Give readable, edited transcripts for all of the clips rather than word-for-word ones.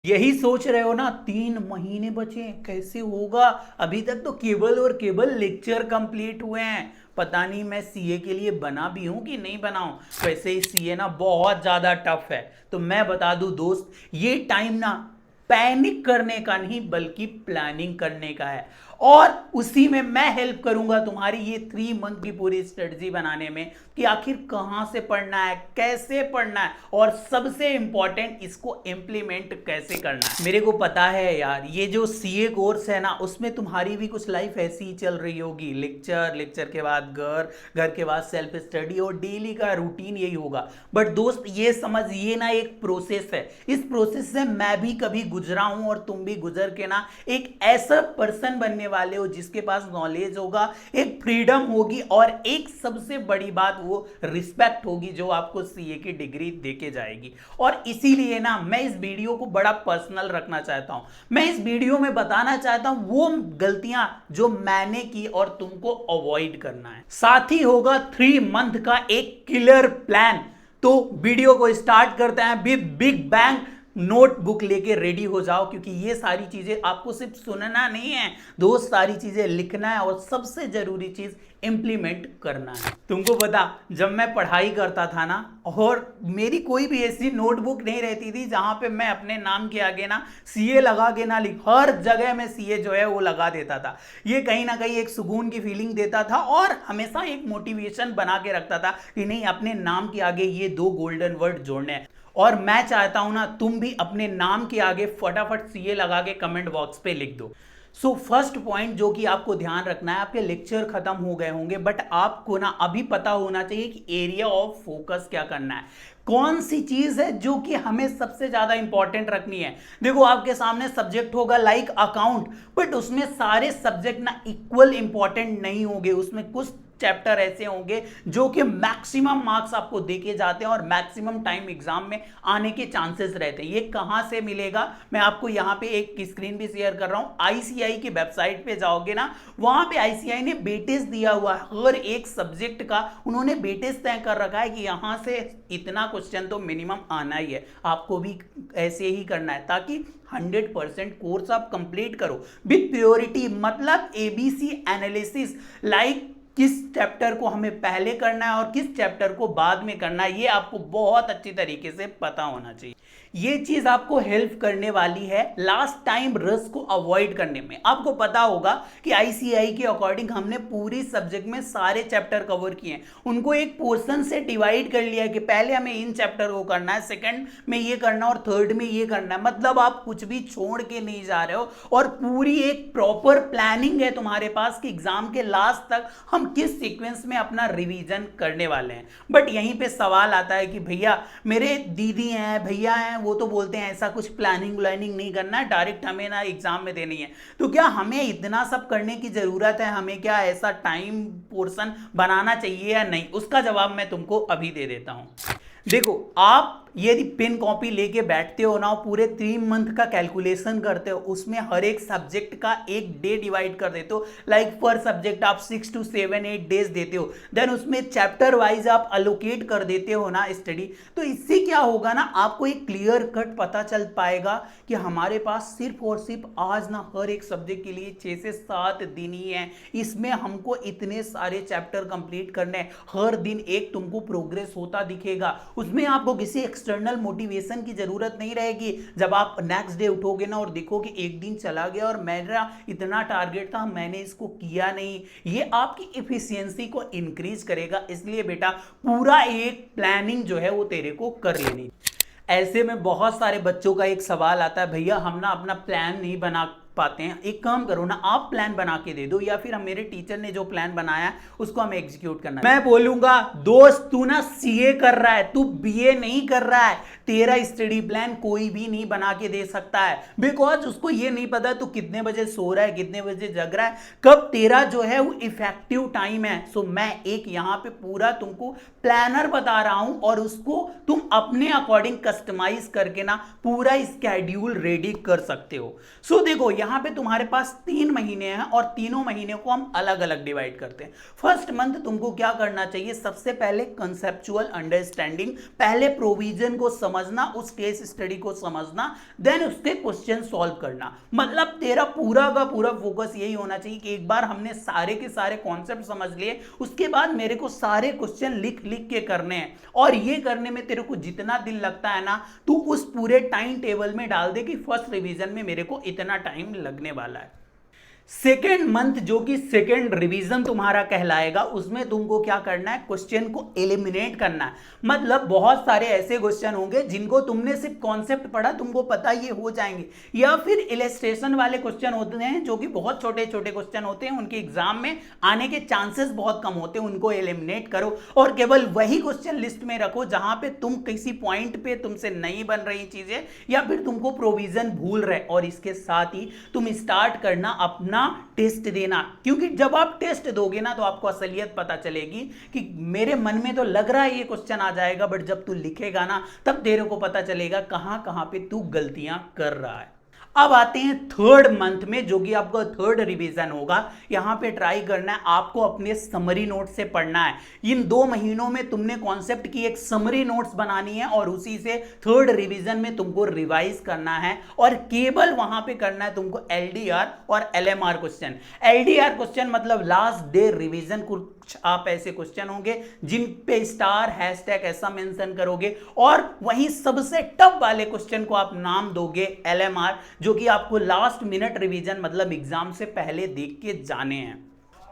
यही सोच रहे हो ना, 3 महीने बचे हैं, कैसे होगा। अभी तक तो केवल और केवल लेक्चर कंप्लीट हुए हैं। पता नहीं मैं सीए के लिए बना भी हूं कि नहीं बनाऊं। वैसे ही सीए ना बहुत ज्यादा टफ है। तो मैं बता दूं दोस्त, ये टाइम ना पैनिक करने का नहीं बल्कि प्लानिंग करने का है। और उसी में मैं हेल्प करूंगा तुम्हारी ये 3 मंथ की पूरी स्ट्रेटजी बनाने में कि आखिर कहां से पढ़ना है, कैसे पढ़ना है, और सबसे इंपॉर्टेंट इसको इंप्लीमेंट कैसे करना है। मेरे को पता है यार, ये जो सीए कोर्स है ना, उसमें तुम्हारी भी कुछ लाइफ ऐसी ही चल रही होगी। लेक्चर, लेक्चर के बाद घर, घर के बाद सेल्फ स्टडी, और डेली का रूटीन यही होगा। बट दोस्त ये समझ, ये ना एक प्रोसेस है। इस प्रोसेस से मैं भी कभी गुजरा हूं और तुम भी गुजर के ना एक ऐसा पर्सन बनने वाले हो जिसके पास नॉलेज होगा, एक फ्रीडम होगी, और एक सबसे बड़ी बात वो रिस्पेक्ट होगी जो आपको सीए की डिग्री देके जाएगी। और इसीलिए ना मैं इस वीडियो को बड़ा पर्सनल रखना चाहता हूं। मैं इस वीडियो में बताना चाहता हूं वो गलतियां जो मैंने की और तुमको अवॉइड करना है। साथ ही होगा 3 मंथ का एक क्लियर प्लान। तो वीडियो को स्टार्ट करते हैं विद बिग बैंग। नोटबुक लेके रेडी हो जाओ, क्योंकि ये सारी चीजें आपको सिर्फ सुनना नहीं है दोस्त, सारी चीजें लिखना है, और सबसे जरूरी चीज इंप्लीमेंट करना है। तुमको पता, जब मैं पढ़ाई करता था ना, और मेरी कोई भी ऐसी नोटबुक नहीं रहती थी जहां पे मैं अपने नाम के आगे ना सीए लगा के ना लिख, हर जगह में सीए जो है वो लगा देता था। ये कहीं ना कहीं एक सुकून की फीलिंग देता था, और हमेशा एक मोटिवेशन बना के रखता था कि नहीं, अपने नाम के आगे ये 2 गोल्डन वर्ड जोड़ने हैं। और मैं चाहता हूं ना तुम भी अपने नाम के आगे फटाफट सीए लगा के कमेंट बॉक्स पे लिख दो। सो फर्स्ट पॉइंट जो कि आपको ध्यान रखना है, आपके लेक्चर खत्म हो गए होंगे, बट आपको ना अभी पता होना चाहिए कि एरिया ऑफ फोकस क्या करना है, कौन सी चीज है जो कि हमें सबसे ज्यादा इंपॉर्टेंट रखनी है। देखो, आपके सामने सब्जेक्ट होगा लाइक अकाउंट, बट उसमें सारे सब्जेक्ट ना इक्वल इंपॉर्टेंट नहीं होंगे। उसमें कुछ चैप्टर ऐसे होंगे जो कि मैक्सिमम मार्क्स आपको देके जाते हैं और मैक्सिमम टाइम एग्जाम में आने के चांसेस रहते हैं। ये कहां से मिलेगा, मैं आपको यहां पे एक स्क्रीन भी शेयर कर रहा हूं। आईसीआई की वेबसाइट पे जाओगे ना, वहां पे आईसीआई ने वेटेज दिया हुआ है हर एक सब्जेक्ट का। उन्होंने वेटेज तय कर रखा है कि यहां से इतना क्वेश्चन तो मिनिमम आना ही है। आपको भी ऐसे ही करना है ताकि 100% कोर्स आप कंप्लीट करो विथ प्योरिटी। मतलब एबीसी एनालिसिस, लाइक किस चैप्टर को हमें पहले करना है और किस चैप्टर को बाद में करना है, ये आपको बहुत अच्छी तरीके से पता होना चाहिए। ये चीज आपको हेल्प करने वाली है लास्ट टाइम रस को अवॉइड करने में। आपको पता होगा कि आईसीआई के अकॉर्डिंग हमने पूरी सब्जेक्ट में सारे चैप्टर कवर किए हैं। उनको एक पोर्शन से डिवाइड कर लिया कि पहले हमें इन चैप्टर को करना है, सेकंड में ये करना और थर्ड में ये करना है। मतलब आप कुछ भी छोड़ के नहीं जा रहे हो, और पूरी एक प्रॉपर प्लानिंग है तुम्हारे पास कि एग्जाम के लास्ट तक हम किस सीक्वेंस में अपना रिवीजन करने वाले हैं। बट यहीं पे सवाल आता है कि भैया, मेरे दीदी हैं, भैया हैं, वो तो बोलते हैं ऐसा कुछ प्लानिंग व्लानिंग नहीं करना है, डायरेक्ट हमें ना एग्जाम में देनी है। तो क्या हमें इतना सब करने की जरूरत है? हमें क्या ऐसा टाइम पोर्शन बनाना चाहिए या नहीं? उसका जवाब मैं तुमको अभी दे देता हूं। देखो, आप यदि पेन कॉपी लेके बैठते हो ना, पूरे 3 मंथ का कैलकुलेशन करते हो, उसमें हर एक सब्जेक्ट का एक डे डिवाइड कर देते हो। लाइक पर सब्जेक्ट आप 6 to 7 8 डेज देते हो, देन उसमें चैप्टर वाइज आप अलोकेट कर देते हो ना स्टडी। तो इससे क्या होगा ना, आपको एक क्लियर कट पता चल पाएगा कि हमारे पास सिर्फ और सिर्फ आज ना हर एक सब्जेक्ट के लिए 6 से 7 दिन ही है। इसमें हमको इतने सारे चैप्टर कंप्लीट करने हैं। हर दिन एक तुमको प्रोग्रेस होता दिखेगा। उसमें आपको किसी एक्सटर्नल मोटिवेशन की जरूरत नहीं रहेगी। जब आप नेक्स्ट डे उठोगे ना और देखो कि एक दिन चला गया और मेरा इतना टारगेट था, मैंने इसको किया नहीं, ये आपकी इफिशियंसी को इंक्रीज करेगा। इसलिए बेटा, पूरा एक प्लानिंग जो है वो तेरे को कर लेनी। ऐसे में बहुत सारे बच्चों का एक सवाल आता है, भैया हम ना अपना प्लान नहीं बना पाते हैं। एक काम करो ना, आप प्लान बना के दे दो, या फिर हम मेरे टीचर ने जो प्लान बनाया है उसको हमें एग्जीक्यूट करना है। मैं बोलूंगा दोस्त, तू ना सीए कर रहा है, तू बीए नहीं कर रहा है। तेरा स्टडी प्लान कोई भी नहीं बना के दे सकता है, बिकॉज उसको ये नहीं पता तू कितने बजे सो रहा है, कितने बजे जग रहा है, कब तेरा जो है वो इफेक्टिव टाइम है। सो मैं एक यहां पे पूरा तुमको प्लानर बता रहा हूं, और उसको तुम अपने अकॉर्डिंग कस्टमाइज करके ना पूरा स्केड्यूल रेडी कर सकते हो। सो देखो, यहाँ पे तुम्हारे पास 3 महीने हैं और तीनों महीने को हम अलग अलग डिवाइड करते हैं। फर्स्ट मंथ तुमको क्या करना चाहिए, सबसे पहले कंसेप्चुअल अंडरस्टैंडिंग, पहले प्रोविजन को समझना, उस केस स्टडी को समझना, देन उसके क्वेश्चन सॉल्व करना। मतलब तेरा पूरा का पूरा फोकस यही होना चाहिए कि एक बार हमने सारे के सारे कॉन्सेप्ट समझ लिए, उसके बाद मेरे को सारे क्वेश्चन लिख लिख के करने हैं। और ये करने में तेरे को जितना दिन लगता है ना, तू उस पूरे टाइम टेबल में डाल दे कि फर्स्ट रिवीजन में मेरे को इतना टाइम लगने वाला है। सेकेंड मंथ जो कि सेकेंड रिवीजन तुम्हारा कहलाएगा, उसमें तुमको क्या करना है, क्वेश्चन को एलिमिनेट करना है। मतलब बहुत सारे ऐसे क्वेश्चन होंगे जिनको तुमने सिर्फ कॉन्सेप्ट पढ़ा, तुमको पता ये हो जाएंगे, या फिर इलस्ट्रेशन वाले क्वेश्चन होते हैं जो कि बहुत छोटे छोटे क्वेश्चन होते हैं, उनके एग्जाम में आने के चांसेस बहुत कम होते हैं, उनको एलिमिनेट करो और केवल वही क्वेश्चन लिस्ट में रखो जहां पे तुम किसी पॉइंट पे तुमसे नहीं बन रही चीजें या फिर तुमको प्रोविजन भूल रहे। और इसके साथ ही तुम स्टार्ट करना अपना टेस्ट देना, क्योंकि जब आप टेस्ट दोगे ना तो आपको असलियत पता चलेगी कि मेरे मन में तो लग रहा है ये क्वेश्चन आ जाएगा, बट जब तू लिखेगा ना तब तेरे को पता चलेगा कहां कहां पे तू गलतियां कर रहा है। अब आते हैं थर्ड मंथ में जो कि आपका थर्ड रिवीजन होगा। यहां पे ट्राई करना है आपको अपने समरी नोट से पढ़ना है। इन 2 महीनों में तुमने कॉन्सेप्ट की एक समरी नोट्स बनानी है और उसी से थर्ड रिवीजन में तुमको रिवाइज करना है और केवल वहां पे करना है तुमको एलडीआर और एलएमआर क्वेश्चन। एलडीआर क्वेश्चन मतलब लास्ट डे रिवीजन, कुछ आप ऐसे क्वेश्चन होंगे जिन पे स्टार हैशटैग ऐसा मेंशन करोगे, और वहीं सबसे टफ वाले क्वेश्चन को आप नाम दोगे एलएमआर, जो कि आपको लास्ट मिनट रिवीजन मतलब एग्जाम से पहले देख के जाने हैं।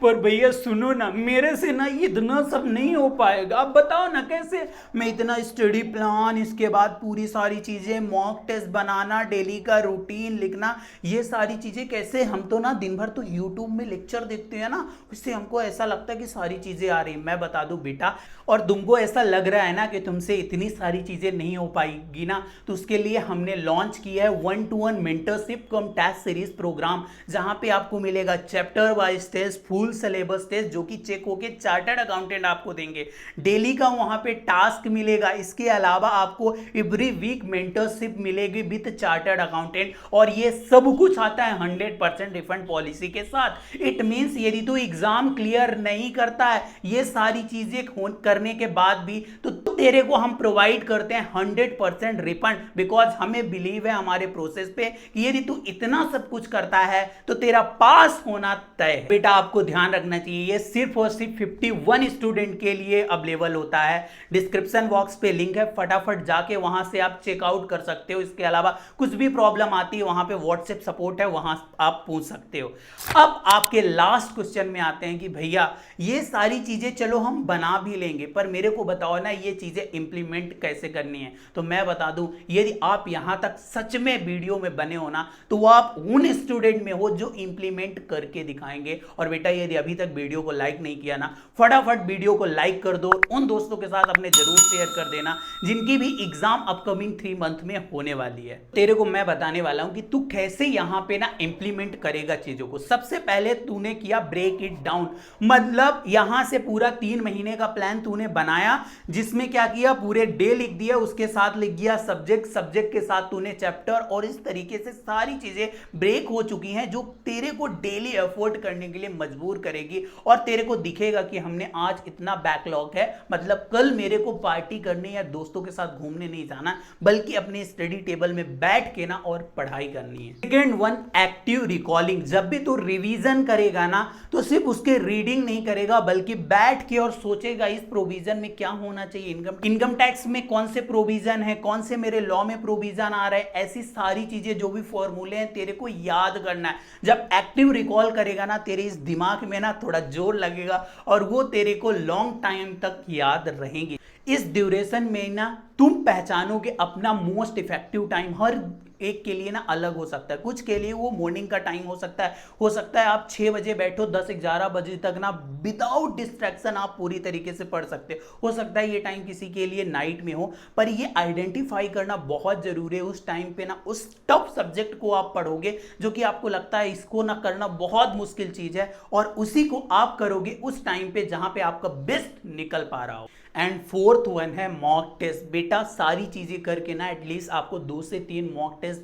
पर भैया सुनो ना, मेरे से ना इतना सब नहीं हो पाएगा। अब बताओ ना कैसे मैं इतना स्टडी प्लान, इसके बाद पूरी सारी चीज़ें, मॉक टेस्ट बनाना, डेली का रूटीन लिखना, ये सारी चीज़ें कैसे। हम तो ना दिन भर तो यूट्यूब में लेक्चर देखते हैं ना, उससे हमको ऐसा लगता है कि सारी चीज़ें आ रही। मैं बता दूं बेटा, और तुमको ऐसा लग रहा है ना कि तुमसे इतनी सारी चीज़ें नहीं हो पाएगी ना, तो उसके लिए हमने लॉन्च किया है 1-to-1 mentorship cum test series programme, जहाँ पे आपको मिलेगा chapter wise test, full syllabus test जो कि चेक होके चार्टर्ड अकाउंटेंट आपको देंगे, डेली का वहां पे टास्क मिलेगा। इसके अलावा आपको एवरी वीक मेंटरशिप मिलेगी विद चार्टर्ड अकाउंटेंट, और ये सब कुछ आता है 100% रिफंड पॉलिसी के साथ। इट मींस यदि तू एग्जाम क्लियर नहीं करता है ये सारी चीजें करने के बाद भी, तो तेरे को हम प्रोवाइड करते हैं 100% रिफंड, बिकॉज हमें बिलीव है हमारे प्रोसेस पे कि यदि तू इतना सब कुछ करता है तो तेरा पास होना तय है। बेटा आपको ध्यान रखना चाहिए, ये सिर्फ और सिर्फ 51 स्टूडेंट के लिए अवेलेबल होता है। डिस्क्रिप्शन बॉक्स पे लिंक है, फटाफट जाके वहां से आप चेकआउट कर सकते हो। इसके अलावा कुछ भी प्रॉब्लम आती है वहां पे व्हाट्सएप सपोर्ट है, वहां आप पूछ सकते हो। अब आपके लास्ट क्वेश्चन में आते हैं कि भैया ये सारी चीजें चलो हम बना भी लेंगे, पर मेरे को बताओ ना ये चीजें इंप्लीमेंट कैसे करनी है। तो मैं बता दूं, यदि आप यहां तक सच में वीडियो में बने हो ना, तो आप उन स्टूडेंट में हो जो इंप्लीमेंट करके दिखाएंगे। और बेटा यदि अभी तक वीडियो को लाइक नहीं किया ना, फटाफट वीडियो को लाइक कर दो, उन दोस्तों के साथ अपने जरूर शेयर कर देना जिनकी भी एग्जाम अपकमिंग 3 मंथ में होने वाली है। तेरे को मैं बताने वाला हूं कि तू कैसे यहां पे ना इंप्लीमेंट करेगा चीजों को। सबसे पहले तूने किया ब्रेक इट डाउन, मतलब यहां से पूरा 3 महीने का प्लान तूने बनाया, जिसमें क्या किया, पूरे डे लिख दिया, उसके साथ लिख दिया सब्जेक्ट, सब्जेक्ट के साथ तूने चैप्टर, और इस तरीके से सारी चीजें ब्रेक हो चुकी हैं जो तेरे को डेली एफर्ट करने के लिए मजबूर करेगी। और तेरे को दिखेगा कि हमने आज इतना बैकलॉग है, मतलब कल मेरे को पार्टी करने या दोस्तों के साथ घूमने नहीं जाना, बल्कि अपने स्टडी टेबल में बैठ के ना और पढ़ाई करनी है। Second one, active recalling. जब भी तू रिवीजन करेगा ना तो सिर्फ उसके रीडिंग नहीं करेगा, बल्कि बैठ के और सोचेगा इस प्रोविजन में क्या होना चाहिए, इनकम टैक्स में कौन से प्रोविजन है, कौन से मेरे लॉ में प्रोविजन आ रहा है, ऐसी सारी चीजें जो भी फॉर्मूले हैं तेरे को याद करना है। जब एक्टिव रिकॉल करेगा ना, तेरे इस दिमाग में ना थोड़ा जोर लगेगा और वो तेरे को लॉन्ग टाइम तक याद रहेंगे। इस ड्यूरेशन में ना तुम पहचानोगे अपना मोस्ट इफेक्टिव टाइम। हर एक के लिए ना अलग हो सकता है, कुछ के लिए वो मॉर्निंग का टाइम हो सकता है आप 6 बजे बैठो, 10-11 बजे तक ना विदाउट डिस्ट्रैक्शन आप पूरी तरीके से पढ़ सकते हो सकता है ये टाइम किसी के लिए नाइट में हो, पर ये आइडेंटिफाई करना बहुत जरूरी है। उस टाइम पे ना उस टफ सब्जेक्ट को आप पढ़ोगे जो कि आपको लगता है इसको ना करना बहुत मुश्किल चीज है, और उसी को आप करोगे उस टाइम पे जहां पे आपका बेस्ट निकल पा रहा हो। एंड फोर्थ वन है मॉक टेस्ट। बेटा सारी चीजें करके ना एटलीस्ट आपको 2 से 3 मॉक टेस्ट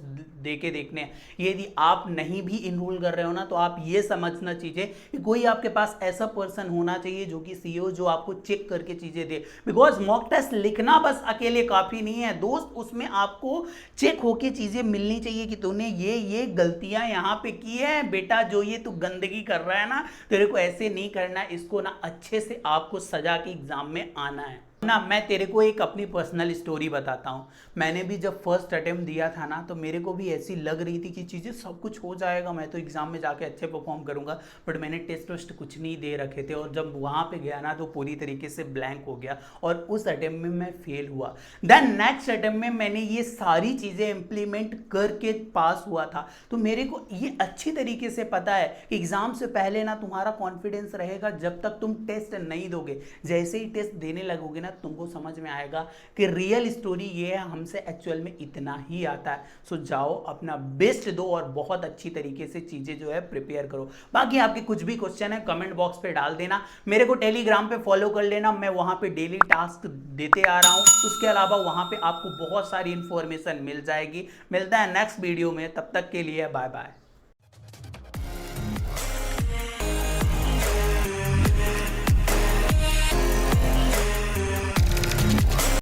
दे के देखने हैं। यदि आप नहीं भी इनरोल कर रहे हो ना, तो आप ये समझना चाहिए कि कोई आपके पास ऐसा पर्सन होना चाहिए जो कि सीईओ, जो आपको चेक करके चीजें दे। बिकॉज मॉक टेस्ट लिखना बस अकेले काफी नहीं है दोस्त, उसमें आपको चेक होके चीजें मिलनी चाहिए कि तूने ये गलतियां यहाँ पे की है बेटा, जो ये तू गंदगी कर रहा है ना, तेरे को ऐसे नहीं करना है, इसको ना अच्छे से आपको सजा के एग्जाम में आना है ना। मैं तेरे को एक अपनी पर्सनल स्टोरी बताता हूँ। मैंने भी जब फर्स्ट अटेम्प्ट दिया था ना, तो मेरे को भी ऐसी लग रही थी कि चीज़ें सब कुछ हो जाएगा, मैं तो एग्ज़ाम में जाके अच्छे परफॉर्म करूँगा। बट मैंने टेस्ट वेस्ट कुछ नहीं दे रखे थे, और जब वहाँ पे गया ना तो पूरी तरीके से ब्लैंक हो गया, और उस अटेम्प्ट में मैं फेल हुआ। देन नेक्स्ट अटेम्प्ट में मैंने ये सारी चीज़ें इम्प्लीमेंट करके पास हुआ था। तो मेरे को ये अच्छी तरीके से पता है कि एग्ज़ाम से पहले ना तुम्हारा कॉन्फिडेंस रहेगा जब तक तुम टेस्ट नहीं दोगे। जैसे ही टेस्ट देने लगोगे ना, तुमको समझ में आएगा कि रियल स्टोरी ये है, हमसे एक्चुअल में इतना ही आता है। सो जाओ अपना बेस्ट दो और बहुत अच्छी तरीके से चीजें जो है प्रिपेयर करो। बाकी आपके कुछ भी क्वेश्चन है कमेंट बॉक्स पे डाल देना, मेरे को टेलीग्राम पे फॉलो कर लेना, मैं वहां पे डेली टास्क देते आ रहा हूं। उसके अलावा वहां पे आपको बहुत सारी इंफॉर्मेशन मिल जाएगी। मिलता है नेक्स्ट वीडियो में, तब तक के लिए बाय बाय।